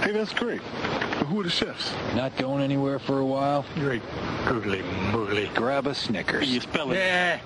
Hey, that's great. But who are the chefs? Not going anywhere for a while? Great. Googly moogly. Grab a Snickers. You spell it. Yeah.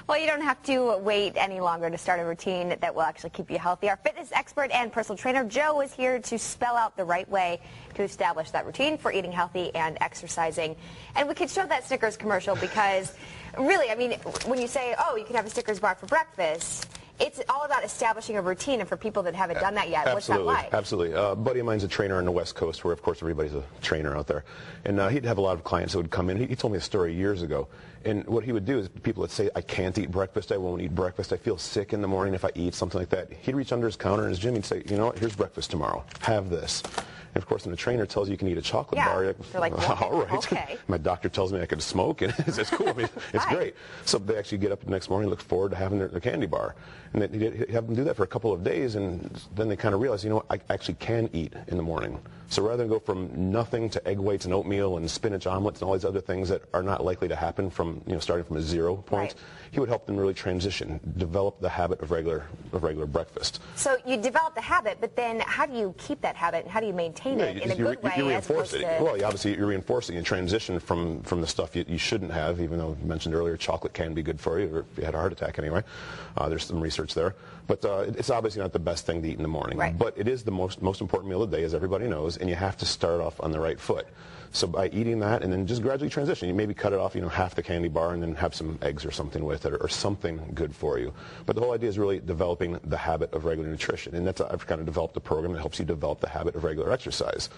Well, you don't have to wait any longer to start a routine that will actually keep you healthy. Our fitness expert and personal trainer, Joe, is here to spell out the right way to establish that routine for eating healthy and exercising. And we could show that Snickers commercial because, really, I mean, when you say, oh, you can have a Snickers bar for breakfast, it's all about establishing a routine, and for people that haven't done that yet, what's that like? Absolutely. A buddy of mine's a trainer on the West Coast, where, of course, everybody's a trainer out there. And he'd have a lot of clients that would come in. He told me a story years ago. And what he would do is people would say, I can't eat breakfast, I won't eat breakfast, I feel sick in the morning if I eat, something like that. He'd reach under his counter in his gym, he'd say, you know what, here's breakfast tomorrow. Have this. And of course, when the trainer tells you can eat a chocolate bar, you're like, all right. Okay. My doctor tells me I can smoke, and it's cool. I mean, it's great. So they actually get up the next morning, look forward to having their candy bar. And he'd have them do that for a couple of days, and then they kind of realize, you know what, I actually can eat in the morning. So rather than go from nothing to egg whites and oatmeal and spinach omelets and all these other things that are not likely to happen from, starting from a 0 point, he would help them really transition, develop the habit of regular breakfast. So you develop the habit, but then how do you keep that habit and how do you maintain it in a good way? You reinforce it. Well, obviously you're reinforcing and transition from the stuff you shouldn't have, even though you mentioned earlier chocolate can be good for you, or if you had a heart attack anyway. There's some research there. But it's obviously not the best thing to eat in the morning. Right. But it is the most important meal of the day, as everybody knows, and you have to start off on the right foot. So by eating that and then just gradually transition, you maybe cut it off, half the candy bar and then have some eggs or something with it, or something good for you. But the whole idea is really developing the habit of regular nutrition. And I've kind of developed a program that helps you develop the habit of regular exercise.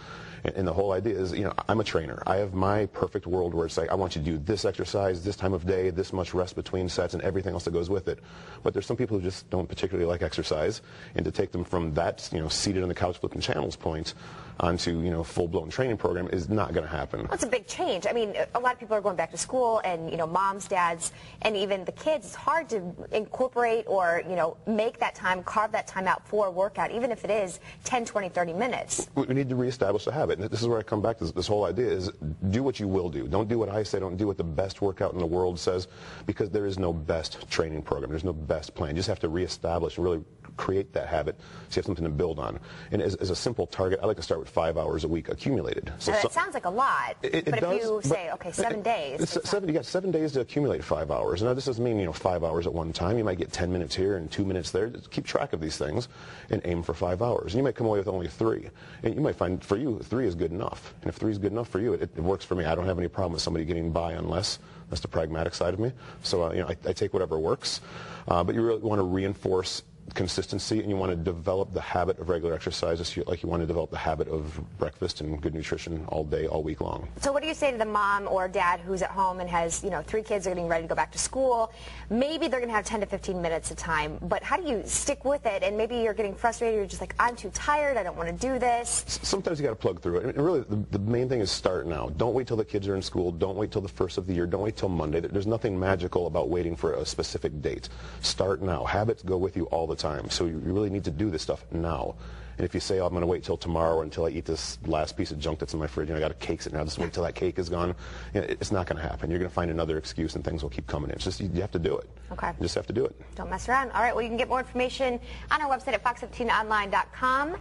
And the whole idea is, I'm a trainer. I have my perfect world where it's like, I want you to do this exercise, this time of day, this much rest between sets, and everything else that goes with it. But there's some people who just don't particularly like exercise, and to take them from that, seated on the couch flipping channels point onto, full-blown training program is not going to happen. Well, it's a big change. I mean, a lot of people are going back to school, and, moms, dads, and even the kids, it's hard to incorporate or, make that time, carve that time out for a workout, even if it is 10, 20, 30 minutes. We need to reestablish the habit. And this is where I come back to this whole idea is do what you will do. Don't do what I say. Don't do what the best workout in the world says, because there is no best training program. There's no best plan. You just have to reestablish and really create that habit so you have something to build on. And as a simple target, I like to start with 5 hours a week accumulated. So it sounds like a lot, but if you say, okay, 7 days. You got 7 days to accumulate 5 hours. Now, this doesn't mean, 5 hours at one time. You might get 10 minutes here and 2 minutes there. Just keep track of these things and aim for 5 hours. And you might come away with only 3. And you might find, for you, 3 is good enough. And if 3 is good enough for you, it works for me. I don't have any problem with somebody getting by on less. That's the pragmatic side of me. So, I take whatever works. But you really want to reinforce consistency, and you want to develop the habit of regular exercise just like you want to develop the habit of breakfast and good nutrition all day, all week long. So what do you say to the mom or dad who's at home and has, 3 kids are getting ready to go back to school? Maybe they're going to have 10 to 15 minutes of time, but how do you stick with it? And maybe you're getting frustrated, you're just like, I'm too tired, I don't want to do this. Sometimes you got to plug through it. And really, the main thing is start now. Don't wait till the kids are in school. Don't wait till the first of the year. Don't wait till Monday. There's nothing magical about waiting for a specific date. Start now. Habits go with you all the time. So you really need to do this stuff now. And if you say, oh, I'm going to wait till tomorrow or until I eat this last piece of junk that's in my fridge, I got a cake sitting there, I'll just wait till that cake is gone, it's not going to happen. You're going to find another excuse and things will keep coming in. It's just, you have to do it. Okay. You just have to do it. Don't mess around. All right, well, you can get more information on our website at fox15online.com.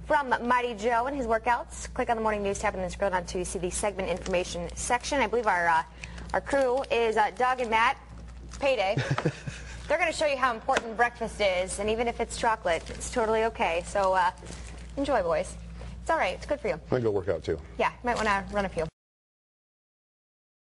From Mighty Joe and his workouts, click on the Morning News tab and then scroll down to see the segment information section. I believe our crew is Doug and Matt. Payday. They're going to show you how important breakfast is, and even if it's chocolate, it's totally okay. So enjoy, boys. It's all right. It's good for you. I'm going to go work out, too. Yeah, you might want to run a few.